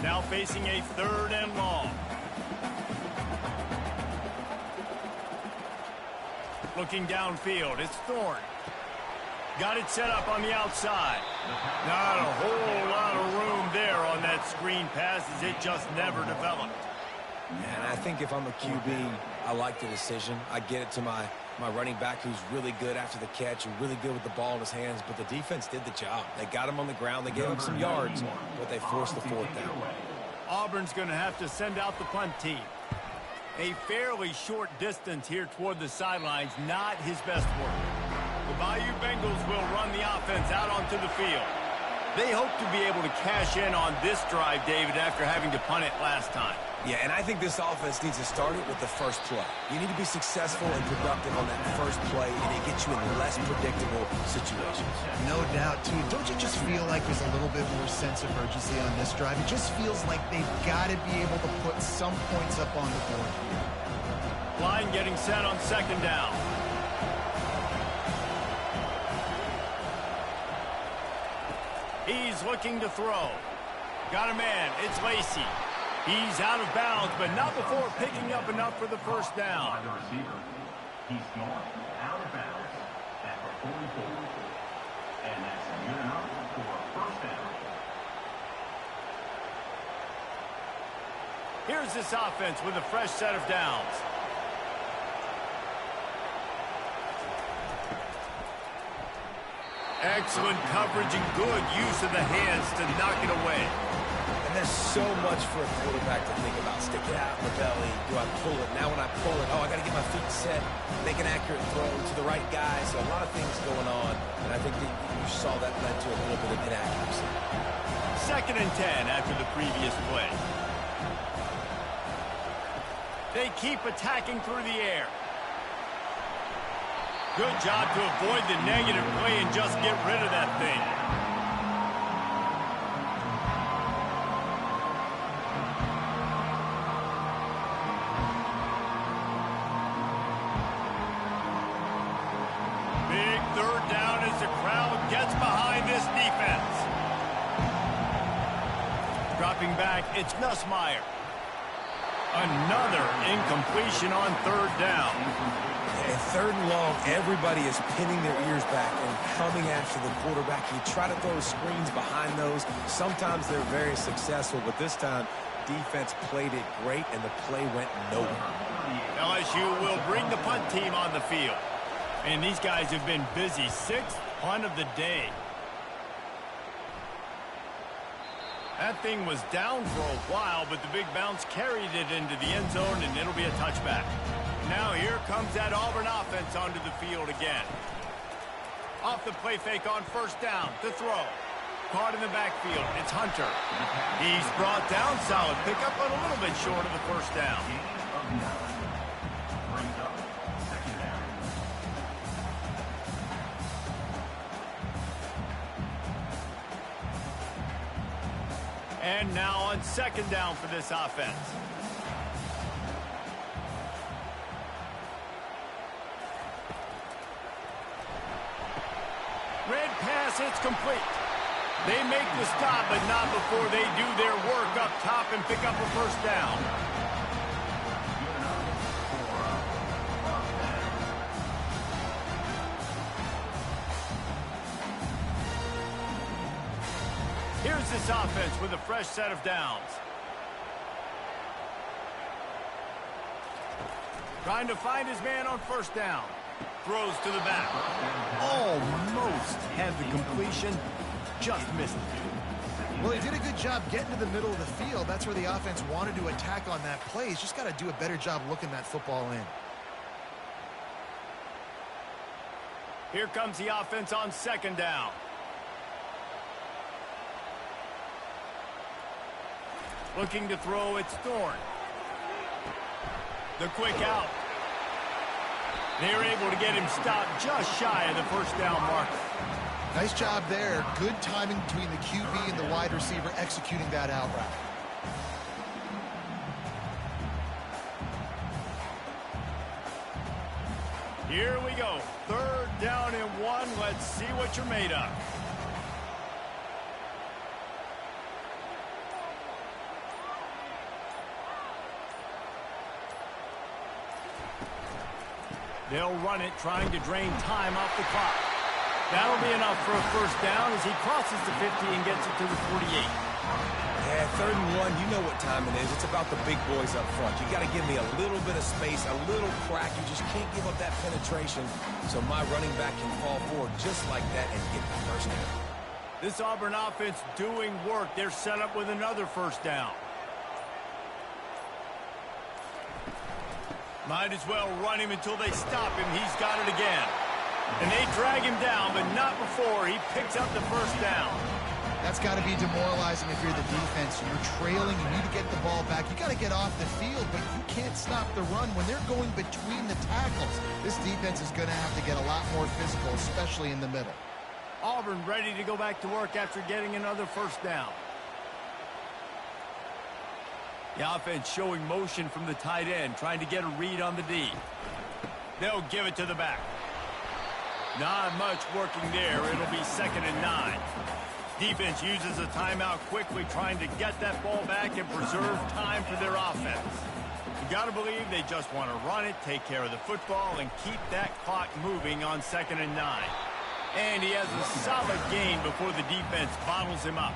B: Now facing a 3rd and long. Looking downfield, it's Thorne. Got it set up on the outside. Not a whole lot of room there on that screen pass as it just never developed.
D: And I think if I'm a QB, I like the decision. I get it to my running back who's really good after the catch and really good with the ball in his hands, but the defense did the job. They got him on the ground. They gave him some yards, but they forced the 4th down.
B: Auburn's going to have to send out the punt team. A fairly short distance here toward the sidelines, not his best work. The Bayou Bengals will run the offense out onto the field. They hope to be able to cash in on this drive, David, after having to punt it last time.
D: Yeah, and I think this offense needs to start it with the first play. You need to be successful and productive on that first play, and it gets you in less predictable situations.
C: No doubt, too. Don't you just feel like there's a little bit more sense of urgency on this drive? It just feels like they've got to be able to put some points up on the board here.
B: Line getting set on 2nd down. He's looking to throw. Got a man. It's Lacey. He's out of bounds, but not before picking up enough for the 1st down.
F: He's gone out of bounds at the 44. And that's good enough for a 1st down.
B: Here's this offense with a fresh set of downs. Excellent coverage and good use of the hands to knock it away.
D: And there's so much for a quarterback to think about. Stick it out in the belly. Do I pull it? Now when I pull it, I got to get my feet set, make an accurate throw to the right guy. So a lot of things going on, and I think that you saw that led to a little bit of inaccuracy.
B: 2nd and 10 after the previous play. They keep attacking through the air. Good job to avoid the negative play and just get rid of that thing. Big 3rd down as the crowd gets behind this defense. Dropping back, it's Nussmeier. Another incompletion on 3rd down.
D: And 3rd and long, everybody is pinning their ears back and coming after the quarterback. You try to throw screens behind those. Sometimes they're very successful, but this time, defense played it great, and the play went nowhere.
B: LSU will bring the punt team on the field. And these guys have been busy. 6th punt of the day. That thing was down for a while, but the big bounce carried it into the end zone, and it'll be a touchback. Now here comes that Auburn offense onto the field again. Off the play fake on 1st down to throw. Caught in the backfield. It's Hunter. He's brought down. Solid pickup, but a little bit short of the 1st down. And now on 2nd down for this offense. Red pass, it's complete. They make the stop, but not before they do their work up top and pick up a first down. Here's this offense with a fresh set of downs. Trying to find his man on first down. Throws to the back. Almost had the completion. Just missed it.
C: Well, he did a good job getting to the middle of the field. That's where the offense wanted to attack on that play. He's just got to do a better job looking that football in.
B: Here comes the offense on second down. Looking to throw, it's Thorne. The quick out. They're able to get him stopped just shy of the first down marker.
C: Nice job there. Good timing between the QB and the wide receiver executing that out route.
B: Here we go. Third down and 1. Let's see what you're made of. They'll run it, trying to drain time off the clock. That'll be enough for a first down as he crosses the 50 and gets it to the 48.
D: Yeah, 3rd and 1, you know what time it is. It's about the big boys up front. You got to give me a little bit of space, a little crack. You just can't give up that penetration so my running back can fall forward just like that and get the first down.
B: This Auburn offense doing work. They're set up with another first down. Might as well run him until they stop him. He's got it again. And they drag him down, but not before he picks up the first down.
C: That's got to be demoralizing if you're the defense. You're trailing, you need to get the ball back. You got to get off the field, but you can't stop the run when they're going between the tackles. This defense is going to have to get a lot more physical, especially in the middle.
B: Auburn ready to go back to work after getting another first down. The offense showing motion from the tight end, trying to get a read on the D. They'll give it to the back. Not much working there. It'll be 2nd and 9. Defense uses a timeout quickly, trying to get that ball back and preserve time for their offense. You got to believe they just want to run it, take care of the football, and keep that clock moving on 2nd and 9. And he has a solid gain before the defense bottles him up.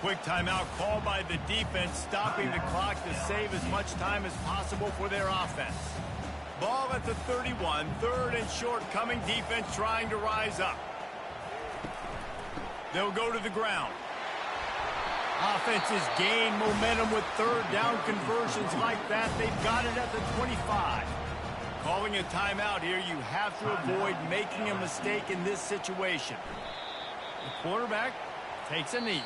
B: Quick timeout called by the defense, stopping the clock to save as much time as possible for their offense. Ball at the 31, 3rd and short coming. Defense trying to rise up. They'll go to the ground. Offenses gain momentum with 3rd down conversions like that. They've got it at the 25. Calling a timeout here, you have to avoid making a mistake in this situation. The quarterback takes a knee.